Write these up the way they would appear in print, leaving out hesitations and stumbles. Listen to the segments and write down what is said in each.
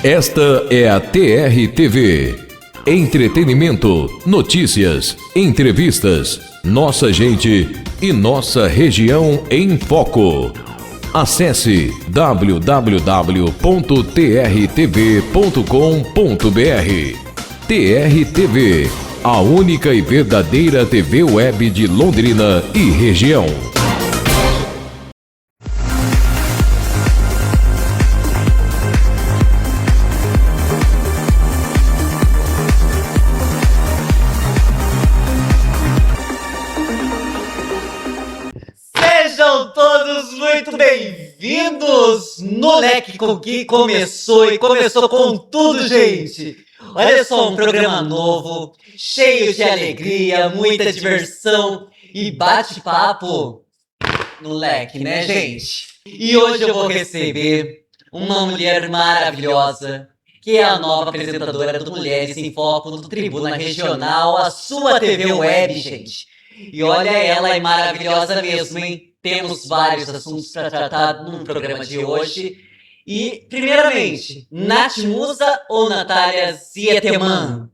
Esta é a TR-TV. Entretenimento, notícias, entrevistas, nossa gente e nossa região em foco. Acesse www.trtv.com.br. TR-TV, a única e verdadeira TV web de Londrina e região. Sejam todos muito bem-vindos no Leque que começou e começou com tudo, gente! Olha só, um programa novo, cheio de alegria, muita diversão e bate-papo no Leque, né, gente? E hoje eu vou receber uma mulher maravilhosa, que é a nova apresentadora do Mulheres em Foco do Tribuna Regional, a sua TV web, gente. E olha, ela é maravilhosa mesmo, hein? Temos vários assuntos para tratar no programa de hoje. E, primeiramente, Nath Musa ou Natália Zietemann?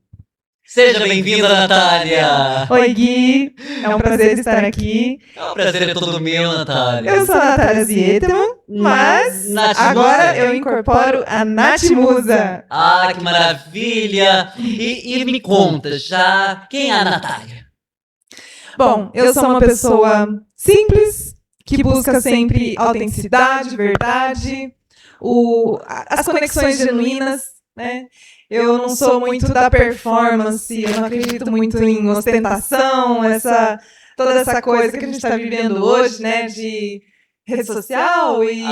Seja bem-vinda, Natália! Oi, Gui. É um prazer estar aqui. É um prazer todo meu, Natália. Eu sou a Natália Zietemann, mas Nath agora Musa. eu incorporo a Nath Musa. Ah, que maravilha! E me conta já, quem é a Natália? Bom, eu sou uma pessoa simples, que busca sempre autenticidade, verdade, as conexões genuínas, né? Eu não sou muito da performance, eu não acredito muito em ostentação, toda essa coisa que a gente está vivendo hoje, né? De rede social e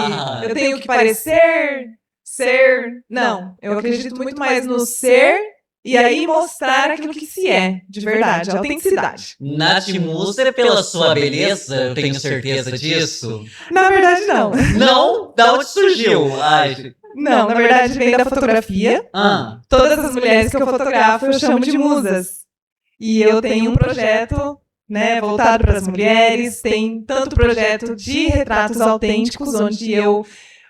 eu tenho que parecer, ser. Não, eu acredito muito mais no ser e aí mostrar aquilo que se é, de verdade, a autenticidade. Nath Musa, pela sua beleza, eu tenho certeza disso. Na verdade, não. Não? Da onde surgiu? Ai, Não, na verdade vem da fotografia. Todas as mulheres que eu fotografo eu chamo de musas. E eu tenho um projeto, né, voltado para as mulheres. Tem tanto projeto de retratos autênticos, onde eu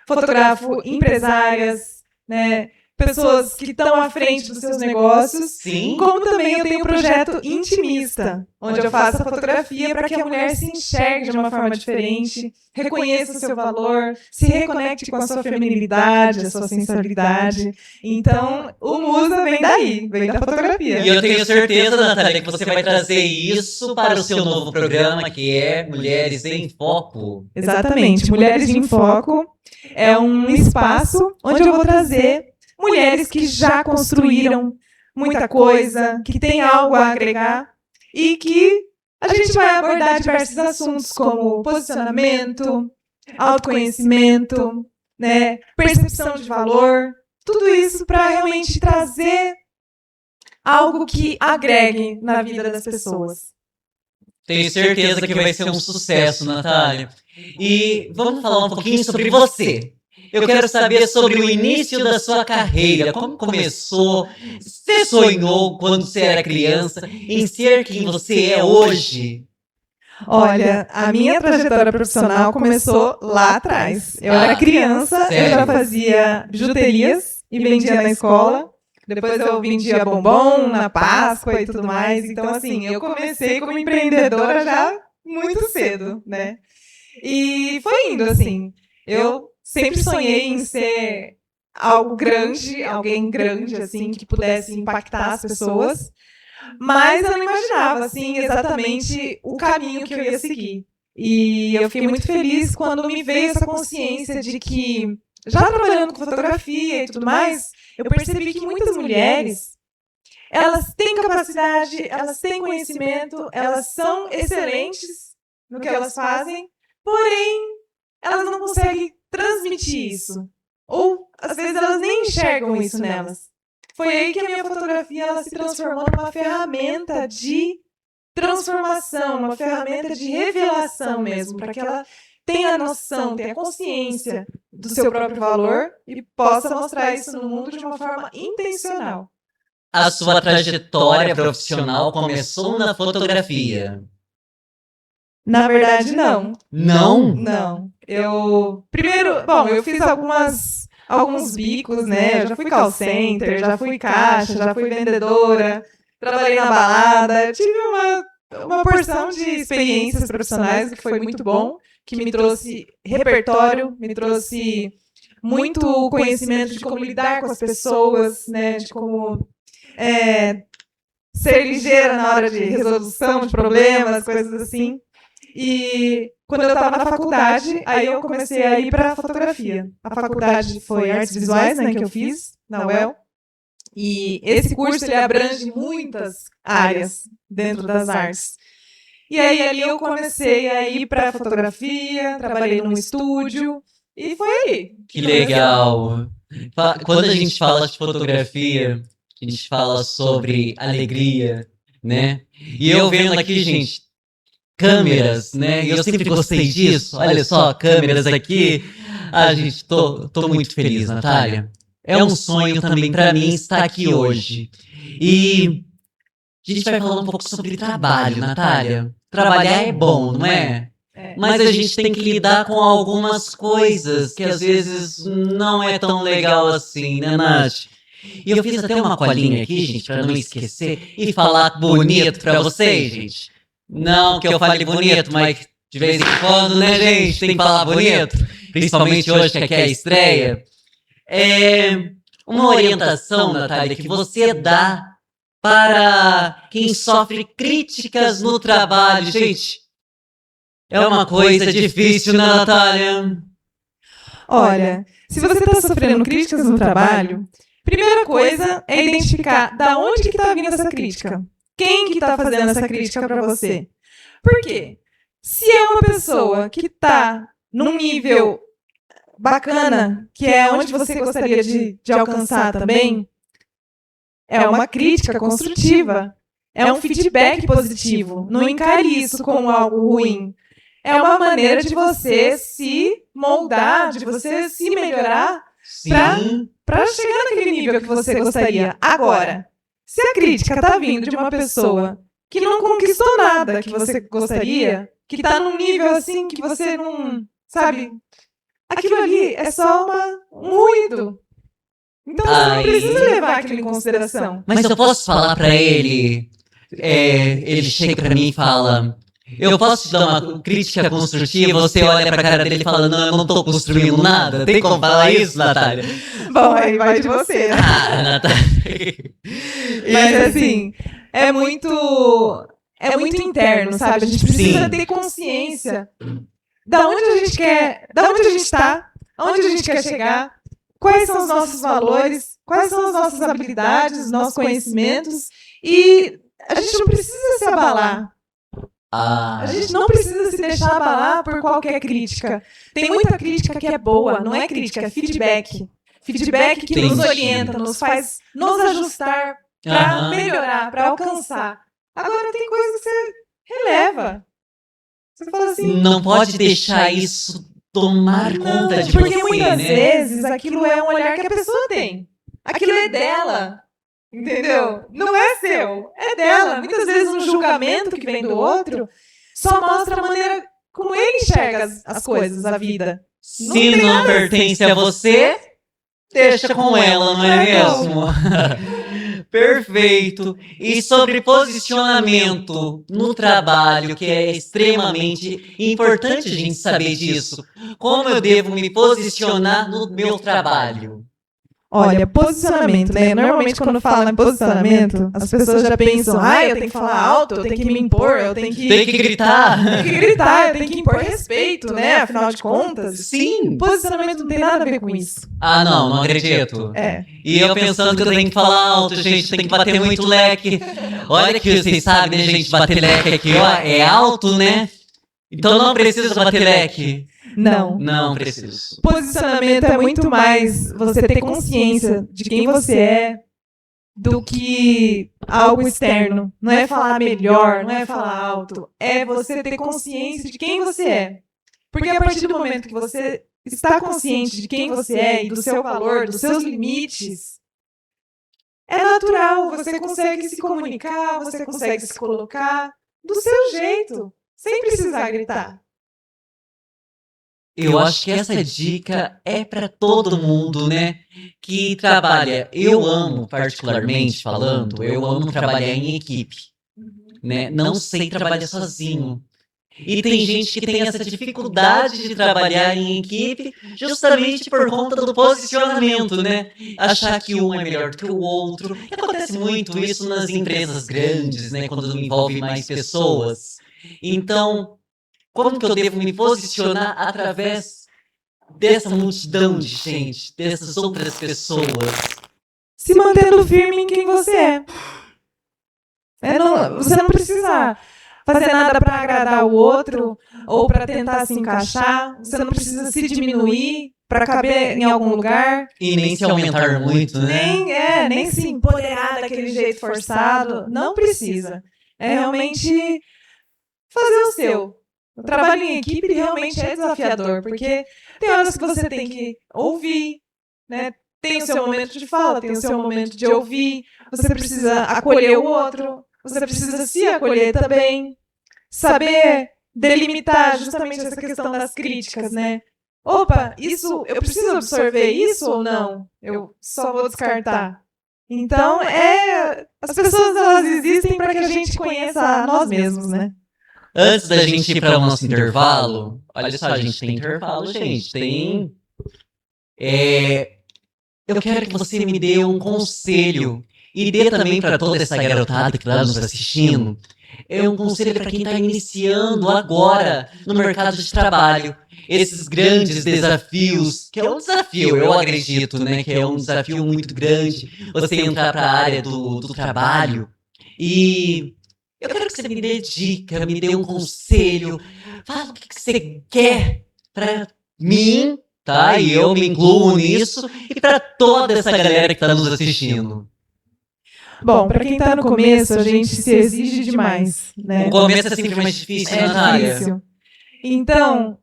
fotografo empresárias, né, pessoas que estão à frente dos seus negócios. Sim. Como também eu tenho um projeto intimista, onde eu faço a fotografia para que a mulher se enxergue de uma forma diferente, reconheça o seu valor, se reconecte com a sua feminilidade, a sua sensualidade. Então, o Musa vem daí, vem da fotografia. E eu tenho certeza, Natália, que você vai trazer isso para o seu novo programa, que é Mulheres em Foco. Exatamente. Mulheres em Foco é um espaço onde eu vou trazer mulheres que já construíram muita coisa, que têm algo a agregar e que a gente vai abordar diversos assuntos como posicionamento, autoconhecimento, né, percepção de valor, tudo isso para realmente trazer algo que agregue na vida das pessoas. Tenho certeza que vai ser um sucesso, Natália. E vamos falar um pouquinho sobre você. Eu quero saber sobre o início da sua carreira, como começou, você sonhou quando você era criança em ser quem você é hoje? Olha, a minha trajetória profissional começou lá atrás. Eu era criança, sério? eu já fazia bijuterias e vendia na escola. Depois eu vendia bombom na Páscoa e tudo mais. Então, assim, eu comecei como empreendedora já muito cedo, né? E foi indo, assim. Eu sempre sonhei em ser algo grande, alguém grande, assim, que pudesse impactar as pessoas. Mas eu não imaginava, assim, exatamente o caminho que eu ia seguir. E eu fiquei muito feliz quando me veio essa consciência de que, já trabalhando com fotografia e tudo mais, eu percebi que muitas mulheres, elas têm capacidade, elas têm conhecimento, elas são excelentes no que elas fazem, porém, elas não conseguem transmitir isso. Ou, às vezes, elas nem enxergam isso nelas. Foi aí que a minha fotografia ela se transformou numa ferramenta de transformação, uma ferramenta de revelação mesmo, para que ela tenha a noção, tenha a consciência do seu próprio valor e possa mostrar isso no mundo de uma forma intencional. A sua trajetória profissional começou na fotografia. Na verdade, não. Não? Não. Eu fiz algumas alguns bicos, né? Eu já fui call center, já fui caixa, já fui vendedora, trabalhei na balada, tive uma porção de experiências profissionais que foi muito bom, que me trouxe repertório, me trouxe muito conhecimento de como lidar com as pessoas, né? De como ser ligeira na hora de resolução de problemas, coisas assim. E quando eu estava na faculdade, aí eu comecei a ir para fotografia. A faculdade foi Artes Visuais, né, que eu fiz na UEL. E esse curso ele abrange muitas áreas dentro das artes. E aí ali eu comecei a ir para fotografia, trabalhei num estúdio e foi aí. Que legal! Quando a gente fala de fotografia, a gente fala sobre alegria, né? E eu vendo aqui, gente, câmeras, né? E eu sempre gostei disso. Olha só, câmeras aqui. Ah, gente, tô muito feliz, Natália. É um sonho também pra mim estar aqui hoje. E a gente vai falar um pouco sobre trabalho, Natália. Trabalhar é bom, não é? Mas a gente tem que lidar com algumas coisas que às vezes não é tão legal assim, né, Nath? E eu fiz até uma colinha aqui, gente, pra não esquecer e falar bonito pra vocês, gente. Não que eu fale bonito, mas de vez em quando, né, gente, tem que falar bonito. Principalmente hoje que aqui é a estreia. É uma orientação, Natália, que você dá para quem sofre críticas no trabalho, gente. É uma coisa difícil, né, Natália? Olha, se você está sofrendo críticas no trabalho, primeira coisa é identificar da onde que está vindo essa crítica. Quem que está fazendo essa crítica para você? Por quê? Se é uma pessoa que está num nível bacana, que é onde você gostaria de alcançar também, é uma crítica construtiva, é um feedback positivo. Não encare isso como algo ruim. É uma maneira de você se moldar, de você se melhorar para chegar naquele nível que você gostaria. Agora, se a crítica está vindo de uma pessoa que não conquistou nada que você gostaria, que está num nível assim que você não, sabe, aquilo ali é só um ruído. Então você não precisa levar aquilo em consideração. Mas eu posso falar pra ele, ele chega pra mim e fala, eu posso te dar uma crítica construtiva, você olha pra cara dele e fala, não, eu não tô construindo nada. Tem como falar isso, Natália? Bom, aí vai de você, né? Ah, Natália. Mas assim, é muito interno, sabe? A gente precisa ter consciência da onde a gente quer, da onde a gente está, aonde a gente quer chegar, quais são os nossos valores, quais são as nossas habilidades, os nossos conhecimentos, e a gente não precisa se abalar. A gente não precisa se deixar abalar por qualquer crítica. Tem muita crítica que é boa, não é crítica, é feedback. Feedback que nos orienta, nos faz nos ajustar para melhorar, para alcançar. Agora tem coisa que você releva. Você fala assim... Não pode deixar isso tomar conta de você, porque muitas vezes aquilo é um olhar que a pessoa tem. Aquilo é dela. Entendeu? Não é seu, é dela. Muitas vezes um julgamento que vem do outro só mostra a maneira como ele enxerga as coisas, a vida. Se não pertence a você, deixa com ela, não é mesmo? Perfeito. E sobre posicionamento no trabalho, que é extremamente importante a gente saber disso. Como eu devo me posicionar no meu trabalho? Olha, posicionamento, né? Normalmente quando fala em posicionamento, as pessoas já pensam, eu tenho que falar alto, eu tenho que me impor, eu tenho que... Tem que gritar. Tem que gritar, eu tenho que impor respeito, né? Afinal de contas. Sim. Posicionamento não tem nada a ver com isso. Ah, não acredito. E eu pensando que eu tenho que falar alto, gente, tem que bater muito leque. Olha que vocês sabem, né, gente, bater leque aqui, ó, é alto, né? Então não precisa bater leque. Não preciso. Posicionamento é muito mais você ter consciência de quem você é do que algo externo. Não é falar melhor, não é falar alto. É você ter consciência de quem você é. Porque a partir do momento que você está consciente de quem você é e do seu valor, dos seus limites, é natural. Você consegue se comunicar, você consegue se colocar do seu jeito, sem precisar gritar. Eu acho que essa dica é para todo mundo, né? Que trabalha. Eu amo, particularmente falando, eu amo trabalhar em equipe, né? Não sei trabalhar sozinho. E tem gente que tem essa dificuldade de trabalhar em equipe justamente por conta do posicionamento, né? Achar que um é melhor do que o outro. E acontece muito isso nas empresas grandes, né? Quando envolve mais pessoas. Então, como que eu devo me posicionar através dessa multidão de gente, dessas outras pessoas? Se mantendo firme em quem você é. Você não precisa fazer nada para agradar o outro ou para tentar se encaixar. Você não precisa se diminuir para caber em algum lugar. E nem se aumentar muito, né? Nem se empoderar daquele jeito forçado. Não precisa. É realmente fazer o seu. O trabalho em equipe realmente é desafiador, porque tem horas que você tem que ouvir, né? Tem o seu momento de fala, tem o seu momento de ouvir. Você precisa acolher o outro. Você precisa se acolher também. Saber delimitar justamente essa questão das críticas, né? Opa, isso, eu preciso absorver isso ou não? Eu só vou descartar. Então, as pessoas elas existem para que a gente conheça nós mesmos, né? Antes da gente ir para o nosso intervalo, olha só, a gente tem intervalo, gente. Eu quero que você me dê um conselho e dê também para toda essa garotada que está nos assistindo. É um conselho para quem está iniciando agora no mercado de trabalho. Esses grandes desafios, que é um desafio, eu acredito, né? Que é um desafio muito grande você entrar para a área do trabalho. E eu quero que você me dê dica, me dê um conselho. Fala o que você quer para mim, tá? E eu me incluo nisso. E para toda essa galera que está nos assistindo. Bom, para quem está no começo, a gente se exige demais, né? O começo é sempre mais difícil, Natália. Difícil. Então,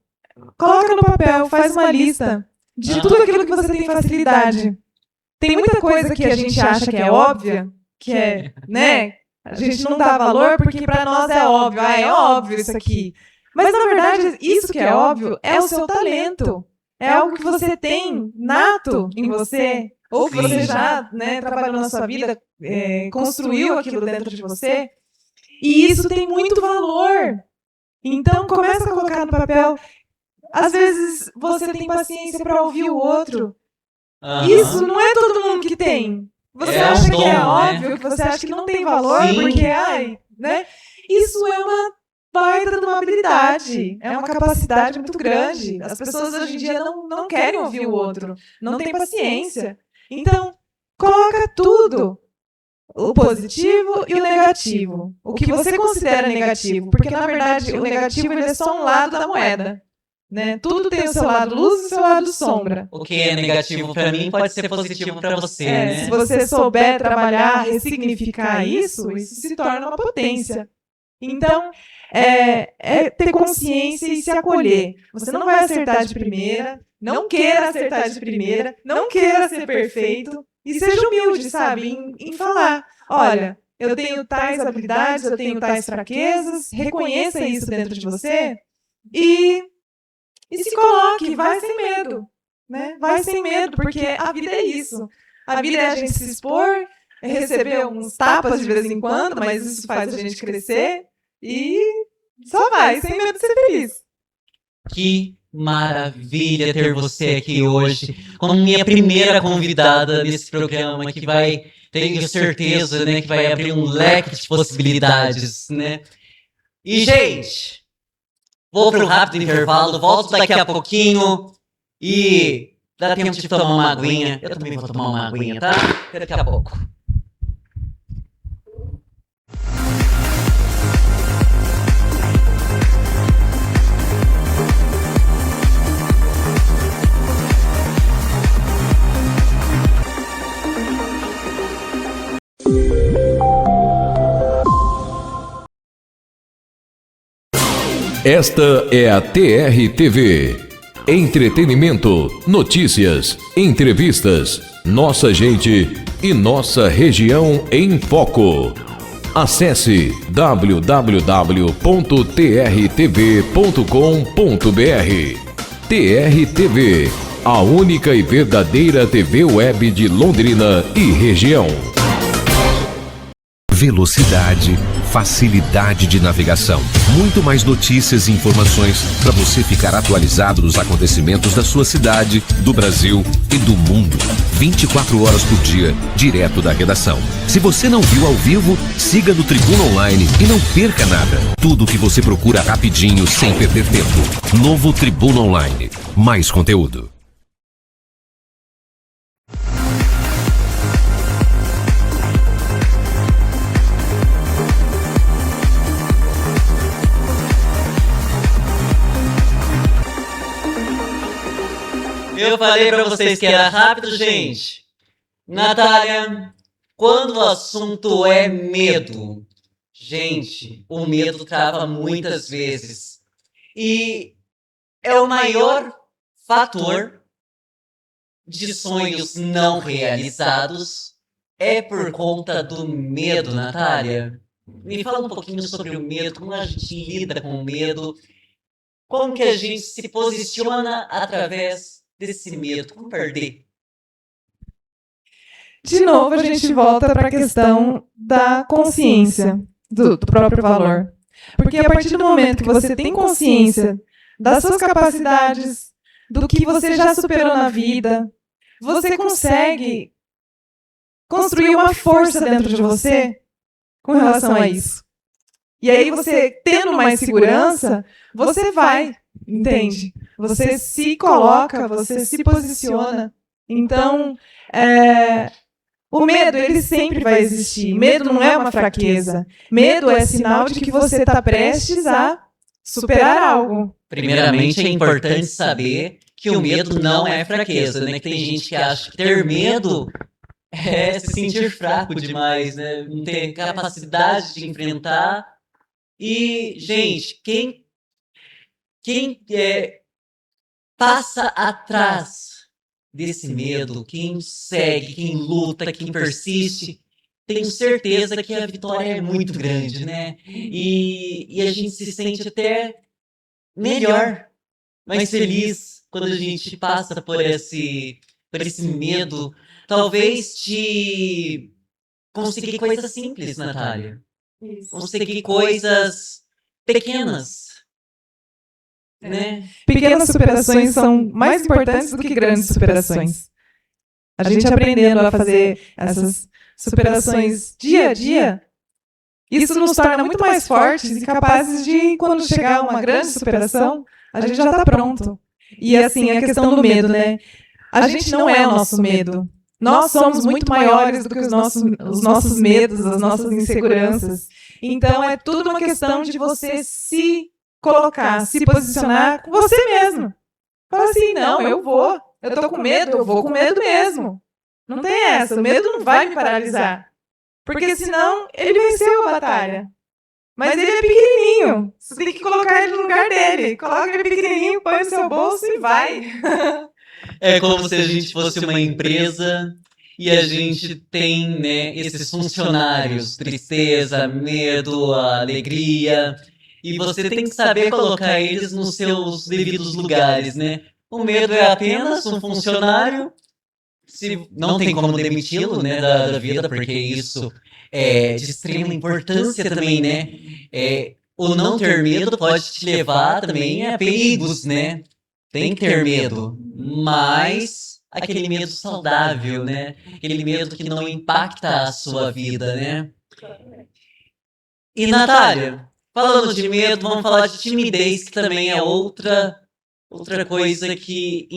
coloca no papel, faz uma lista de tudo aquilo que você tem facilidade. Tem muita coisa que a gente acha que é óbvia, que é, né? A gente não dá valor porque para nós é óbvio. É óbvio isso aqui. Mas, na verdade, isso que é óbvio é o seu talento. É algo que você tem nato em você. Ou que você já, né, trabalhou na sua vida, construiu aquilo dentro de você. E isso tem muito valor. Então, começa a colocar no papel. Às vezes, você tem paciência para ouvir o outro. Isso não é todo mundo que tem. Você acha que é óbvio, que você acha que não tem valor, porque, né? Isso é uma baita de uma habilidade. É uma capacidade muito grande. As pessoas hoje em dia não querem ouvir o outro. Não tem paciência. Então, coloca tudo, o positivo e o negativo. O que você considera negativo, porque, na verdade, o negativo ele é só um lado da moeda. Né? Tudo tem o seu lado luz e o seu lado sombra. O que é negativo para mim pode ser positivo para você, né? Se você souber trabalhar, ressignificar isso se torna uma potência. Então, ter consciência e se acolher. Você não vai acertar de primeira, não queira acertar de primeira, não queira ser perfeito, e seja humilde, sabe, em falar, olha, eu tenho tais habilidades, eu tenho tais fraquezas, reconheça isso dentro de você, e se coloque, vai sem medo, né? Vai sem medo, porque a vida é isso. A vida é a gente se expor, receber uns tapas de vez em quando, mas isso faz a gente crescer, e só vai, sem medo de ser feliz. Que maravilha ter você aqui hoje, como minha primeira convidada nesse programa, que vai, tenho certeza, né, que vai abrir um leque de possibilidades, né? E, gente, vou para um rápido intervalo, volto daqui a pouquinho e dá tempo de tomar uma aguinha. Eu também vou tomar uma aguinha, tá? Até daqui a pouco. Esta é a TR-TV. Entretenimento, notícias, entrevistas, nossa gente e nossa região em foco. Acesse www.trtv.com.br. TRTV, a única e verdadeira TV web de Londrina e região. Velocidade, facilidade de navegação, muito mais notícias e informações para você ficar atualizado dos acontecimentos da sua cidade, do Brasil e do mundo. 24 horas por dia, direto da redação. Se você não viu ao vivo, siga no Tribuna Online e não perca nada. Tudo o que você procura rapidinho, sem perder tempo. Novo Tribuna Online. Mais conteúdo. Eu falei pra vocês que era rápido, gente. Natália, quando o assunto é medo, gente, o medo trava muitas vezes. E é o maior fator de sonhos não realizados é por conta do medo, Natália. Me fala um pouquinho sobre o medo, como a gente lida com o medo, como que a gente se posiciona através desse medo, como perder. De novo, a gente volta para a questão da consciência do próprio valor. Porque a partir do momento que você tem consciência das suas capacidades, do que você já superou na vida, você consegue construir uma força dentro de você com relação a isso. E aí você, tendo mais segurança, você vai, entende? Você se coloca, você se posiciona. Então, o medo, ele sempre vai existir. Medo não é uma fraqueza. Medo é sinal de que você está prestes a superar algo. Primeiramente, é importante saber que o medo não é fraqueza, né? Que tem gente que acha que ter medo é se sentir fraco demais, né? Não ter capacidade de enfrentar. E, gente, quem passa atrás desse medo, quem segue, quem luta, quem persiste, tenho certeza que a vitória é muito grande, né? E a gente se sente até melhor, mais feliz quando a gente passa por esse medo, talvez de conseguir coisas simples, Natália. Conseguir coisas pequenas, né? Pequenas superações são mais importantes do que grandes superações. A gente aprendendo a fazer essas superações dia a dia, isso nos torna muito mais fortes e capazes de, quando chegar uma grande superação, a gente já está pronto. E assim, a questão do medo, né? A gente não é o nosso medo. Nós somos muito maiores do que os nossos medos, as nossas inseguranças. Então, é tudo uma questão de você se colocar, se posicionar com você mesmo. Fala assim, não, eu tô com medo, eu vou com medo mesmo. Não tem essa, o medo não vai me paralisar. Porque senão, ele venceu a batalha. Mas ele é pequenininho, você tem que colocar ele no lugar dele. Coloca ele pequenininho, põe no seu bolso e vai. É como se a gente fosse uma empresa e a gente tem, né, esses funcionários, tristeza, medo, alegria, e você tem que saber colocar eles nos seus devidos lugares, né? O medo é apenas um funcionário, se não tem como demiti-lo, né, da vida, porque isso é de extrema importância também, né? O não ter medo pode te levar também a perigos, né? Tem que ter medo, mas aquele medo saudável, né? Aquele medo que não impacta a sua vida, né? E, Natália, falando de medo, vamos falar de timidez, que também é outra coisa que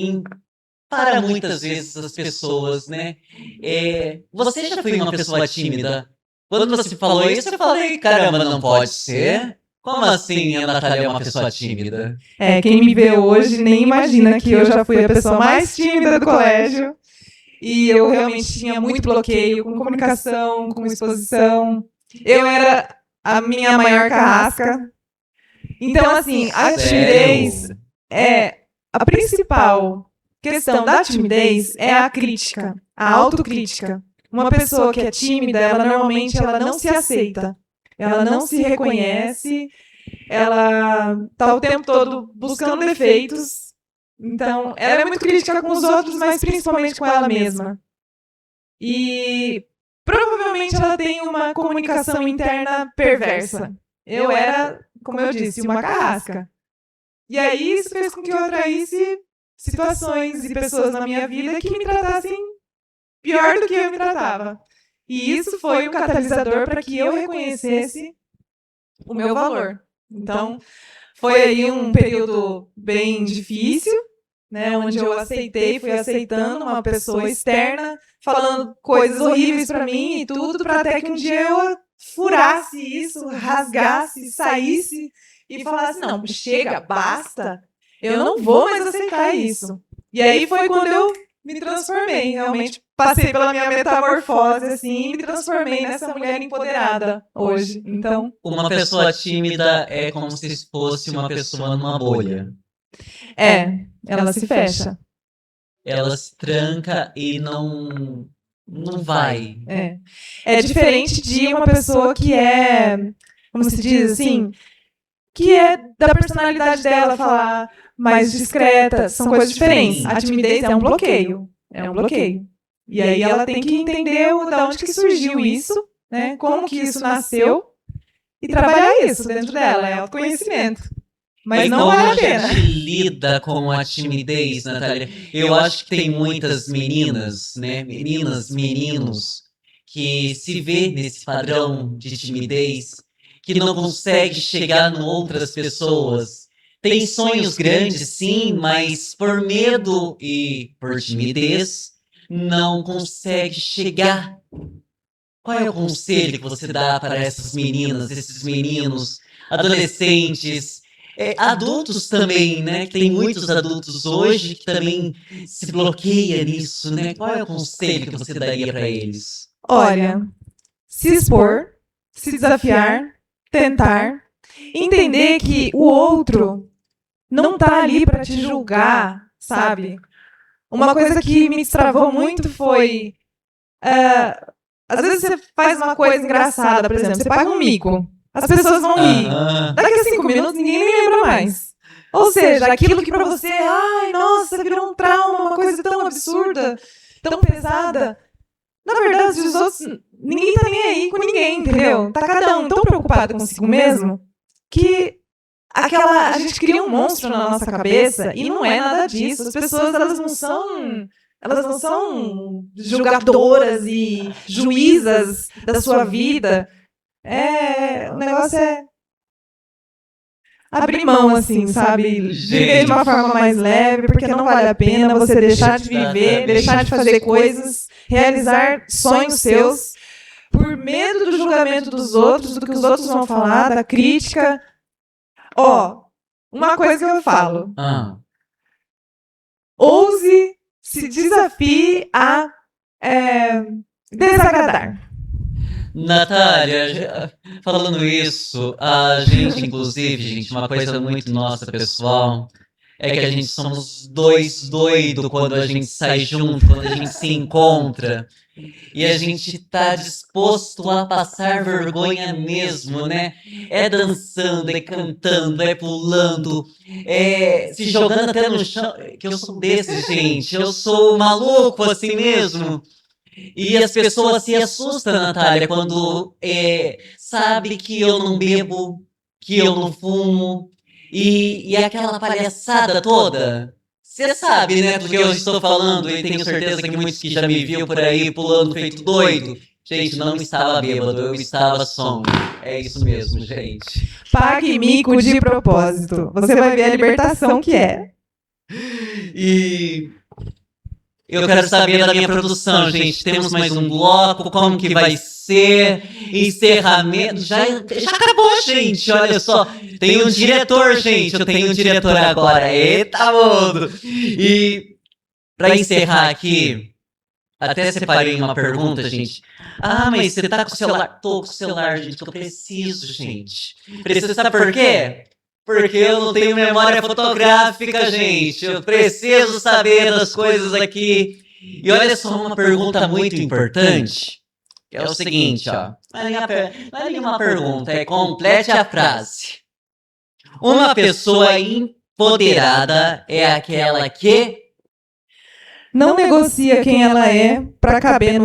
para muitas vezes as pessoas, né? Você já foi uma pessoa tímida? Quando você falou isso, eu falei, caramba, não pode ser? Como assim a Natália é uma pessoa tímida? Quem me vê hoje nem imagina que eu já fui a pessoa mais tímida do colégio. E eu realmente tinha muito bloqueio com comunicação, com exposição. Eu era a minha maior carrasca. Então, assim, a timidez a principal questão da timidez é a crítica, a autocrítica. Uma pessoa que é tímida, ela normalmente não se aceita. Ela não se reconhece, ela está o tempo todo buscando defeitos Então, ela é muito crítica com os outros, mas principalmente com ela mesma. E provavelmente ela tem uma comunicação interna perversa. Eu era, como eu disse, uma carrasca. E aí isso fez com que eu atraísse situações e pessoas na minha vida que me tratassem pior do que eu me tratava. E isso foi um catalisador para que eu reconhecesse o meu valor. Então, foi aí um período bem difícil, né, onde eu fui aceitando uma pessoa externa, falando coisas horríveis para mim e tudo, para até que um dia eu furasse isso, rasgasse, saísse e falasse, não, chega, basta, eu não vou mais aceitar isso. E aí foi quando eu me transformei, realmente passei pela minha metamorfose, assim, e me transformei nessa mulher empoderada hoje. Então, Uma pessoa tímida é como se fosse uma pessoa numa bolha. ela se fecha. Ela se tranca e não vai. É diferente de uma pessoa que é, como se diz assim, que é da personalidade dela, falar mais discreta, são coisas diferentes. A timidez é um bloqueio. E aí ela tem que entender de onde que surgiu isso, né? Como que isso nasceu e trabalhar isso dentro dela, é autoconhecimento. Mas não como vale a a pena. gente lida com a timidez, Natália? Eu acho que tem muitas meninas, né? Meninas, meninos, que se vê nesse padrão de timidez, que não consegue chegar em outras pessoas. Tem sonhos grandes, sim, mas por medo e por timidez, não consegue chegar. Qual é o conselho que você dá para essas meninas, esses meninos, adolescentes, adultos também, né? Que tem muitos adultos hoje que também se bloqueiam nisso, né? Qual é o conselho que você daria para eles? Olha, se expor, se desafiar, tentar, entender que o outro não tá ali para te julgar, sabe? Uma coisa que me destravou muito foi às vezes você faz uma coisa engraçada, por exemplo, você paga um mico, as pessoas vão rir. Daqui a 5 minutos ninguém nem lembra mais. Ou seja, aquilo que pra você, ai, nossa, virou um trauma, uma coisa tão absurda, tão pesada. Na verdade, os outros, ninguém tá nem aí com ninguém, entendeu? Tá cada um tão preocupado consigo mesmo que a gente cria um monstro na nossa cabeça e não é nada disso. As pessoas, elas não são julgadoras e juízas da sua vida. O negócio é abrir mão, assim, sabe? Viver de uma forma mais leve, porque não vale a pena você deixar de viver, deixar de fazer coisas, realizar sonhos seus, por medo do julgamento dos outros, do que os outros vão falar, da crítica. Uma coisa que eu falo. Ouse, se desafie a desagradar. Natália, falando isso, a gente, inclusive, gente, uma coisa muito nossa, pessoal, é que a gente somos dois doidos quando a gente sai junto, quando a gente se encontra. E a gente tá disposto a passar vergonha mesmo, né? É dançando, é cantando, é pulando, é se jogando até no chão. Que eu sou desse, gente. Eu sou maluco assim mesmo. E as pessoas se assustam, Natália, quando sabe que eu não bebo, que eu não fumo, e aquela palhaçada toda. Você sabe, né, do que eu estou falando, e tenho certeza que muitos que já me viu por aí pulando feito doido. Gente, não estava bêbado, eu estava sonho. É isso mesmo, gente. Pague mico de propósito. Você vai ver a libertação que é. E eu quero saber da minha produção, gente. Temos mais um bloco, como que vai ser? Encerramento. Já acabou, gente. Olha só. Tem um diretor, gente. Eu tenho um diretor agora. Eita, mundo! E pra encerrar aqui, até separei uma pergunta, gente. Mas você tá com o celular? Tô com o celular, gente. Eu preciso, gente. Preciso, sabe por quê? Porque eu não tenho memória fotográfica, gente. Eu preciso saber das coisas aqui. E olha só uma pergunta muito importante. Que é o seguinte, ó. Não é nenhuma pergunta, é complete a frase. Uma pessoa Empoderada é aquela que Não negocia quem ela é pra caber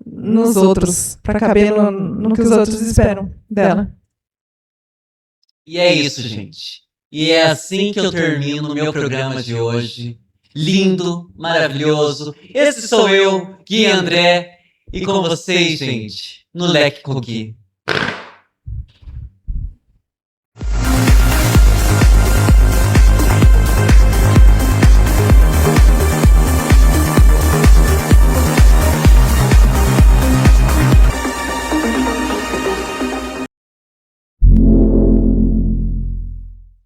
nos outros, pra caber no que os outros esperam dela. E é isso, gente. E é assim que eu termino o meu programa de hoje. Lindo, maravilhoso. Esse sou eu, Gui André, e com vocês, gente, no Leque com Gui.